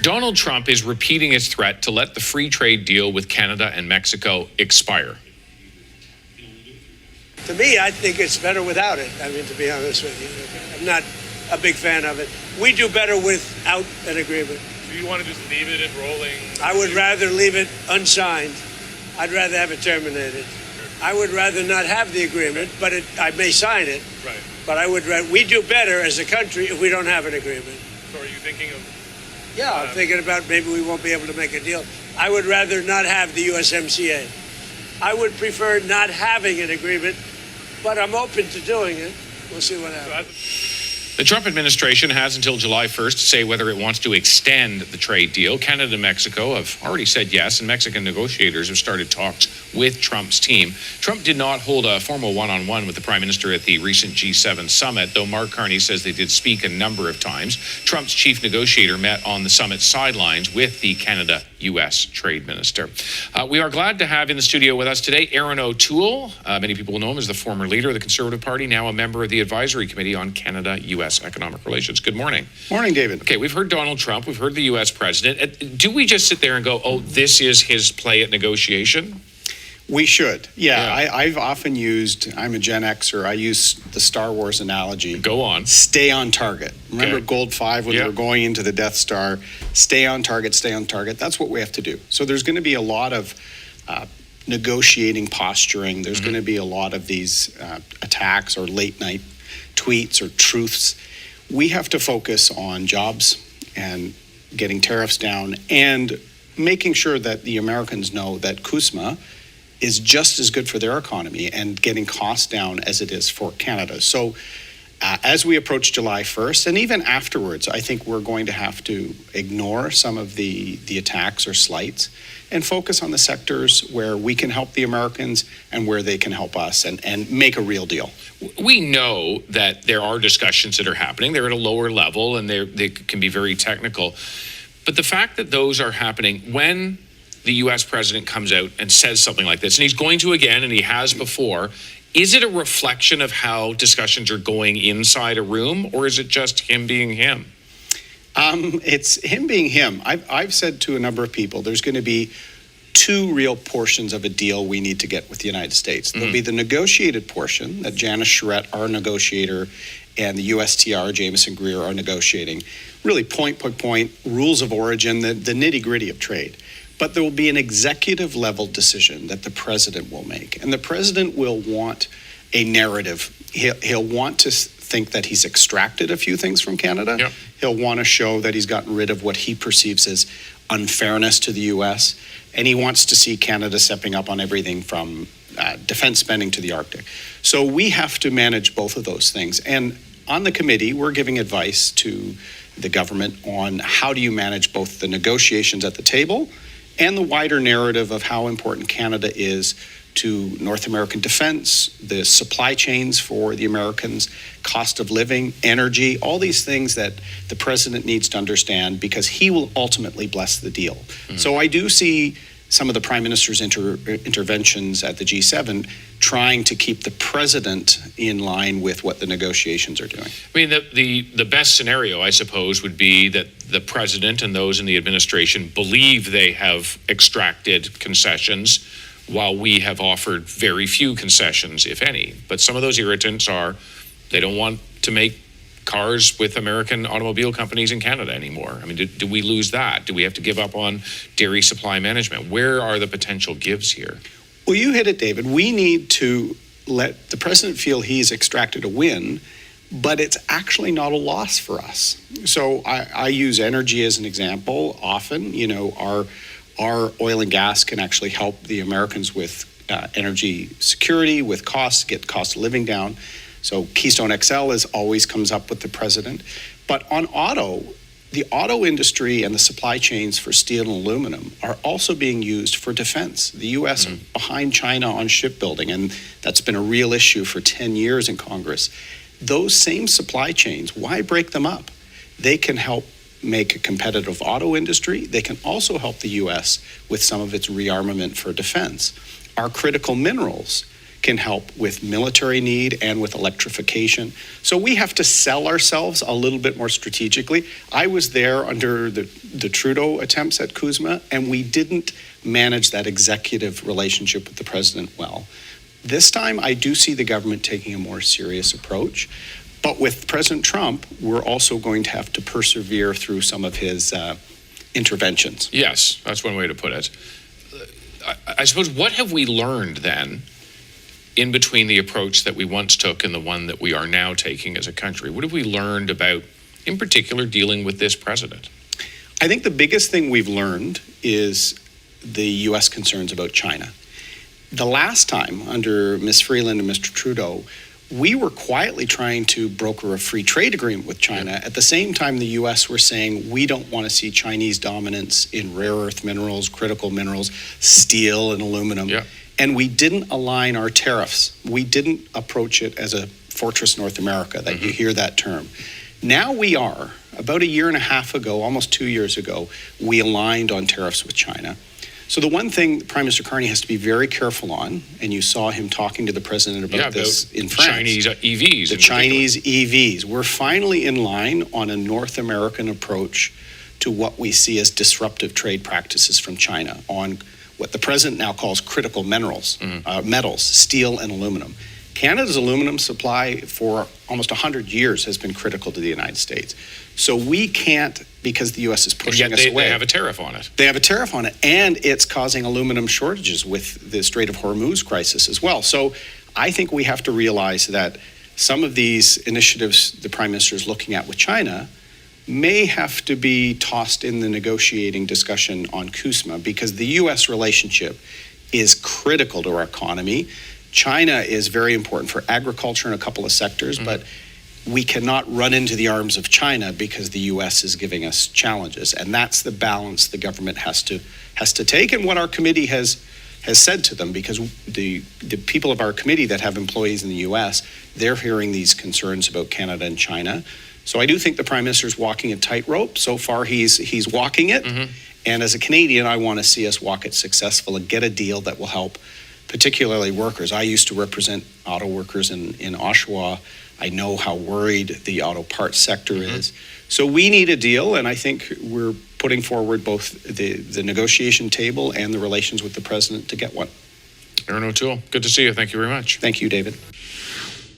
Donald Trump is repeating his threat to let the free trade deal with Canada and Mexico expire. To me, I think it's better without it. I mean, to be honest with you, I'm not a big fan of it. We do better without an agreement. Do you want to just leave it in rolling? I would rather leave it unsigned. I'd rather have it terminated. I would rather not have the agreement, but I may sign it. Right. But we do better as a country if we don't have an agreement. So are you thinking of? Yeah, I'm thinking about maybe we won't be able to make a deal. I would rather not have the USMCA. I would prefer not having an agreement, but I'm open to doing it. We'll see what happens. The Trump administration has until July 1st to say whether it wants to extend the trade deal. Canada and Mexico have already said yes, and Mexican negotiators have started talks with Trump's team. Trump did not hold a formal one-on-one with the Prime Minister at the recent G7 summit, though Mark Carney says they did speak a number of times. Trump's chief negotiator met on the summit sidelines with the Canada-U.S. Trade Minister. We are glad to have in the studio with us today Erin O'Toole. Many people will know him as the former leader of the Conservative Party, now a member of the Advisory Committee on Canada-U.S. Economic Relations. Good morning. Morning, David. Okay, we've heard Donald Trump, we've heard the U.S. president. Do we just sit there and go, oh, this is his play at negotiation? We should. Yeah. I've often used, I'm a Gen Xer, I use the Star Wars analogy. Go on. Stay on target. Remember Okay. Gold 5 when they were going into the Death Star? Stay on target, stay on target. That's what we have to do. So there's going to be a lot of negotiating posturing. There's going to be a lot of these attacks or late night tweets or truths. We have to focus on jobs and getting tariffs down and making sure that the Americans know that CUSMA is just as good for their economy and getting costs down as it is for Canada. So as we approach July 1st, and even afterwards, I think we're going to have to ignore some of the attacks or slights and focus on the sectors where we can help the Americans and where they can help us and make a real deal. We know that there are discussions that are happening. They're at a lower level and they can be very technical. But the fact that those are happening when the U.S. president comes out and says something like this, and he's going to again, and he has before, is it a reflection of how discussions are going inside a room, or is it just him being him? It's him being him. I've said to a number of people, there's going to be two real portions of a deal we need to get with the United States. There'll be the negotiated portion that Janice Charette, our negotiator, and the USTR, Jameson Greer, are negotiating. Really point, rules of origin, the nitty-gritty of trade. But there will be an executive level decision that the president will make. And the president will want a narrative. He'll want to think that he's extracted a few things from Canada. Yep. He'll want to show that he's gotten rid of what he perceives as unfairness to the U.S. And he wants to see Canada stepping up on everything from defense spending to the Arctic. So we have to manage both of those things. And on the committee, we're giving advice to the government on how do you manage both the negotiations at the table and the wider narrative of how important Canada is to North American defense, the supply chains for the Americans, cost of living, energy, all these things that the president needs to understand because he will ultimately bless the deal. So I do see some of the prime minister's interventions at the G7 trying to keep the president in line with what the negotiations are doing. I mean, the best scenario, I suppose, would be that the president and those in the administration believe they have extracted concessions while we have offered very few concessions, if any. But some of those irritants are they don't want to make cars with American automobile companies in Canada anymore. I mean, do we lose that? Do we have to give up on dairy supply management? Where are the potential gives here? Well, you hit it, David. We need to let the president feel he's extracted a win, but it's actually not a loss for us. So I use energy as an example often. You know, our oil and gas can actually help the Americans with energy security, with costs, get cost of living down. So Keystone XL always comes up with the president. But on auto, the auto industry and the supply chains for steel and aluminum are also being used for defense. The U.S. are behind China on shipbuilding, and that's been a real issue for 10 years in Congress. Those same supply chains, why break them up? They can help make a competitive auto industry. They can also help the U.S. with some of its rearmament for defense. Our critical minerals can help with military need and with electrification. So we have to sell ourselves a little bit more strategically. I was there under the Trudeau attempts at CUSMA, and we didn't manage that executive relationship with the president well. This time, I do see the government taking a more serious approach. But with President Trump, we're also going to have to persevere through some of his interventions. Yes, that's one way to put it. I suppose, what have we learned then in between the approach that we once took and the one that we are now taking as a country? What have we learned about, in particular, dealing with this president? I think the biggest thing we've learned is the U.S. concerns about China. The last time, under Ms. Freeland and Mr. Trudeau, we were quietly trying to broker a free trade agreement with China. At the same time, the U.S. were saying we don't want to see Chinese dominance in rare earth minerals, critical minerals, steel and aluminum. Yeah. And we didn't align our tariffs. We didn't approach it as a Fortress North America, that you hear that term. Now we are. About a year and a half ago, almost 2 years ago, we aligned on tariffs with China. So the one thing Prime Minister Carney has to be very careful on, and you saw him talking to the president about this in France. Chinese EVs. The Chinese EVs. We're finally in line on a North American approach to what we see as disruptive trade practices from China on what the president now calls critical minerals, metals, steel and aluminum. Canada's aluminum supply for almost 100 years has been critical to the United States. So we can't, because the U.S. is pushing us away. They have a tariff on it. They have a tariff on it, and it's causing aluminum shortages with the Strait of Hormuz crisis as well. So I think we have to realize that some of these initiatives the Prime Minister is looking at with China may have to be tossed in the negotiating discussion on CUSMA, because the U.S. relationship is critical to our economy. China is very important for agriculture in a couple of sectors, but we cannot run into the arms of China because the U.S. is giving us challenges. And that's the balance the government has to take, and what our committee has said to them, because the people of our committee that have employees in the U.S., they're hearing these concerns about Canada and China. So I do think the Prime Minister is walking a tightrope. So far, he's walking it. And as a Canadian, I want to see us walk it successful and get a deal that will help particularly workers. I used to represent auto workers in Oshawa. I know how worried the auto parts sector is. So we need a deal, and I think we're putting forward both the negotiation table and the relations with the president to get one. Erin O'Toole, good to see you. Thank you very much. Thank you, David.